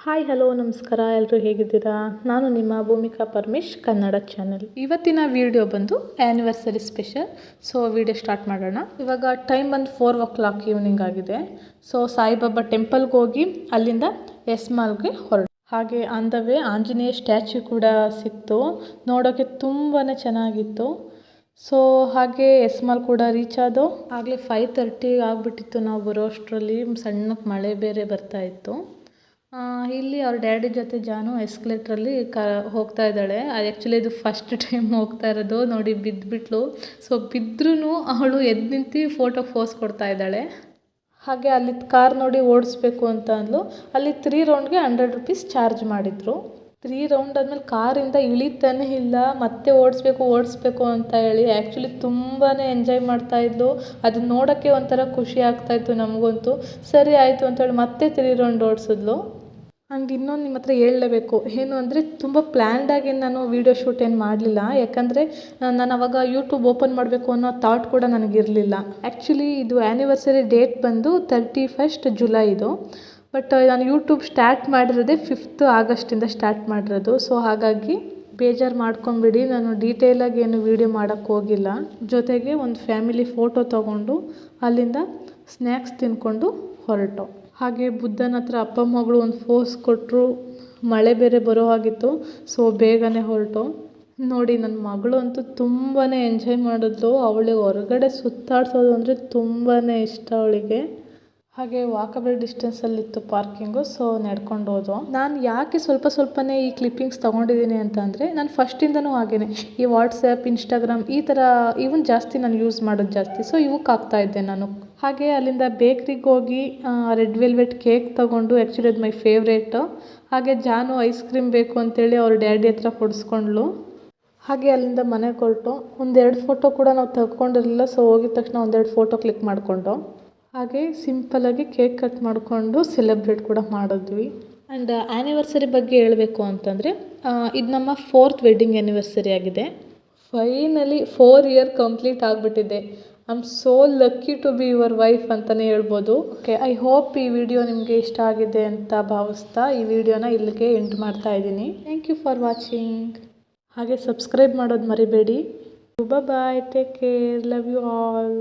Hi hello ನಮಸ್ಕಾರ, ಎಲ್ಲರೂ ಹೇಗಿದ್ದೀರಾ? ನಾನು ನಿಮ್ಮ ಭೂಮಿಕಾ ಪರಮೇಶ್ ಕನ್ನಡ ಚಾನಲ್. ಇವತ್ತಿನ ವಿಡಿಯೋ ಬಂದು anniversary special. So video start ಮಾಡೋಣ. ಇವಾಗ ಟೈಮ್ ಬಂದು 4 o'clock ಈವ್ನಿಂಗ್ ಆಗಿದೆ. ಸೊ ಸಾಯಿಬಾಬಾ ಟೆಂಪಲ್ಗೆ ಹೋಗಿ ಅಲ್ಲಿಂದ ಎಸ್ ಮಾಲ್ಗೆ ಹೊರಡು. ಹಾಗೆ on the way Anjaneya statue ಕೂಡ ಸಿಕ್ತು, ನೋಡೋಕ್ಕೆ ತುಂಬಾ ಚೆನ್ನಾಗಿತ್ತು. ಸೊ ಹಾಗೆ ಎಸ್ ಮಾಲ್ ಕೂಡ ರೀಚ್ ಆದೋ. ಆಗಲೇ 5:30 ಆಗಿಬಿಟ್ಟಿತ್ತು. ನಾವು ಬರೋ ಅಷ್ಟರಲ್ಲಿ ಸಣ್ಣಕ್ಕೆ ಮಳೆ ಬೇರೆ ಬರ್ತಾ ಇತ್ತು. ಇಲ್ಲಿ ಅವ್ರ ಡ್ಯಾಡಿ ಜೊತೆ ಜಾನು ಎಸ್ಕಲೇಟ್ರಲ್ಲಿ ಹೋಗ್ತಾ ಇದ್ದಾಳೆ. ಆ್ಯಕ್ಚುಲಿ ಇದು ಫಸ್ಟ್ ಟೈಮ್ ಹೋಗ್ತಾ ಇರೋದು. ನೋಡಿ ಬಿದ್ದುಬಿಟ್ಲು. ಸೊ ಬಿದ್ದರೂ ಅವಳು ಎದ್ದು ನಿಂತು ಫೋಟೋ ಪೋಸ್ ಕೊಡ್ತಾ ಇದ್ದಾಳೆ. ಹಾಗೆ ಅಲ್ಲಿ ಕಾರ್ ನೋಡಿ ಓಡಿಸ್ಬೇಕು ಅಂತ ಅಂದ್ಲು. ಅಲ್ಲಿ 3 ರೌಂಡ್ಗೆ 100 rupees ಚಾರ್ಜ್ ಮಾಡಿದರು. 3 ರೌಂಡ್ ಆದಮೇಲೆ ಕಾರಿಂದ ಇಳಿತಾನೇ ಇಲ್ಲ. ಮತ್ತೆ ಓಡಿಸ್ಬೇಕು ಅಂತ ಹೇಳಿ ಆ್ಯಕ್ಚುಲಿ ತುಂಬಾ ಎಂಜಾಯ್ ಮಾಡ್ತಾಯಿದ್ಲು. ಅದನ್ನ ನೋಡೋಕ್ಕೆ ಒಂಥರ ಖುಷಿ ಆಗ್ತಾಯಿತ್ತು ನಮಗಂತೂ. ಸರಿ ಆಯಿತು ಅಂತೇಳಿ ಮತ್ತೆ 3 ರೌಂಡ್ ಓಡಿಸಿದ್ಲು. ಆ್ಯಂಡ್ ಇನ್ನೊಂದು ನಿಮ್ಮ ಹತ್ರ ಹೇಳಲೇಬೇಕು, ಏನು ಅಂದರೆ ತುಂಬ ಪ್ಲ್ಯಾನ್ಡಾಗಿ ನಾನು ವೀಡಿಯೋ ಶೂಟ್ ಏನು ಮಾಡಲಿಲ್ಲ. ಯಾಕಂದರೆ ನಾನು ಅವಾಗ ಯೂಟ್ಯೂಬ್ ಓಪನ್ ಮಾಡಬೇಕು ಅನ್ನೋ ಥಾಟ್ ಕೂಡ ನನಗಿರಲಿಲ್ಲ. ಆ್ಯಕ್ಚುಲಿ ಇದು ಆ್ಯನಿವರ್ಸರಿ ಡೇಟ್ ಬಂದು 31st July ಇದು. ಬಟ್ ನಾನು ಯೂಟ್ಯೂಬ್ ಸ್ಟಾರ್ಟ್ ಮಾಡಿರೋದೇ 5th August ಸ್ಟಾರ್ಟ್ ಮಾಡಿರೋದು. ಸೊ ಹಾಗಾಗಿ ಬೇಜಾರು ಮಾಡ್ಕೊಂಬಿಡಿ, ನಾನು ಡೀಟೇಲಾಗಿ ಏನು ವೀಡಿಯೋ ಮಾಡೋಕ್ಕೆ ಹೋಗಿಲ್ಲ. ಜೊತೆಗೆ ಒಂದು ಫ್ಯಾಮಿಲಿ ಫೋಟೋ ತೊಗೊಂಡು ಅಲ್ಲಿಂದ ಸ್ನ್ಯಾಕ್ಸ್ ತಿಂದ್ಕೊಂಡು ಹೊರಟು. ಹಾಗೆ ಬುದ್ಧನ ಹತ್ರ ಅಪ್ಪ ಮಗಳು ಒಂದು ಫೋಸ್ ಕೊಟ್ಟರು. ಮಳೆ ಬೇರೆ ಬರೋ ಹಾಗಿತ್ತು. ಸೊ ಬೇಗನೆ ಹೊರಟು. ನೋಡಿ ನನ್ನ ಮಗಳು ಅಂತೂ ತುಂಬಾ ಎಂಜಾಯ್ ಮಾಡಿದ್ಲು. ಅವಳಿಗೆ ಹೊರಗಡೆ ಸುತ್ತಾಡ್ಸೋದು ಅಂದರೆ ತುಂಬಾ ಇಷ್ಟ ಅವಳಿಗೆ. ಹಾಗೆ ವಾಕಬಲ್ ಡಿಸ್ಟೆನ್ಸಲ್ಲಿತ್ತು ಪಾರ್ಕಿಂಗು. ಸೊ ನಡ್ಕೊಂಡು ಹೋದೋ. ನಾನು ಯಾಕೆ ಸ್ವಲ್ಪನೇ ಈ ಕ್ಲಿಪ್ಪಿಂಗ್ಸ್ ತೊಗೊಂಡಿದ್ದೀನಿ ಅಂತ ಅಂದರೆ, ನಾನು ಫಸ್ಟಿಂದನೂ ಹಾಗೇ ಈ ವಾಟ್ಸಪ್, ಇನ್ಸ್ಟಾಗ್ರಾಮ್ ಈ ಥರ ಇವನ್ ಜಾಸ್ತಿ ನಾನು ಯೂಸ್ ಮಾಡೋದು ಜಾಸ್ತಿ. ಸೊ ಇವಕ್ಕೆ ಹಾಕ್ತಾಯಿದ್ದೆ ನಾನು. ಹಾಗೆ ಅಲ್ಲಿಂದ ಬೇಕ್ರಿಗೆ ಹೋಗಿ ರೆಡ್ ವೆಲ್ವೆಟ್ ಕೇಕ್ ತೊಗೊಂಡು, ಆ್ಯಕ್ಚುಲಿ ಅದು ಮೈ ಫೇವ್ರೇಟು. ಹಾಗೆ ಜಾನು ಐಸ್ ಕ್ರೀಮ್ ಬೇಕು ಅಂತೇಳಿ ಅವ್ರ ಡ್ಯಾಡಿ ಹತ್ರ ಕೊಡಿಸ್ಕೊಂಡ್ಳು. ಹಾಗೆ ಅಲ್ಲಿಂದ ಮನೆಗೆ ಹೊರಟು. 1-2 ಫೋಟೋ ಕೂಡ ನಾವು ತೆಗ್ಕೊಂಡಿರಲಿಲ್ಲ. ಸೊ ಹೋಗಿದ ತಕ್ಷಣ 1-2 ಫೋಟೋ ಕ್ಲಿಕ್ ಮಾಡಿಕೊಂಡು ಹಾಗೆ ಸಿಂಪಲ್ಲಾಗಿ ಕೇಕ್ ಕಟ್ ಮಾಡಿಕೊಂಡು ಸೆಲೆಬ್ರೇಟ್ ಕೂಡ ಮಾಡಿದ್ವಿ. ಆ್ಯಂಡ್ ಆ್ಯನಿವರ್ಸರಿ ಬಗ್ಗೆ ಹೇಳಬೇಕು ಅಂತಂದರೆ, ಇದು ನಮ್ಮ 4th ವೆಡ್ಡಿಂಗ್ ಆ್ಯನಿವರ್ಸರಿ ಆಗಿದೆ. ಫೈನಲಿ 4 year ಕಂಪ್ಲೀಟ್ ಆಗಿಬಿಟ್ಟಿದೆ. I am so lucky to be your wife ಅಂತಲೇ ಹೇಳ್ಬೋದು. ಓಕೆ, ಐ ಹೋಪ್ ಈ ವಿಡಿಯೋ ನಿಮಗೆ ಇಷ್ಟ ಆಗಿದೆ ಅಂತ ಭಾವಿಸ್ತಾ ಈ ವಿಡಿಯೋನ ಇಲ್ಲಿಗೆ ಎಂಡ್ ಮಾಡ್ತಾ ಇದ್ದೀನಿ. Thank you for watching. ಹಾಗೆ ಸಬ್ಸ್ಕ್ರೈಬ್ ಮಾಡೋದು ಮರಿಬೇಡಿ. Bye, take care, love you all.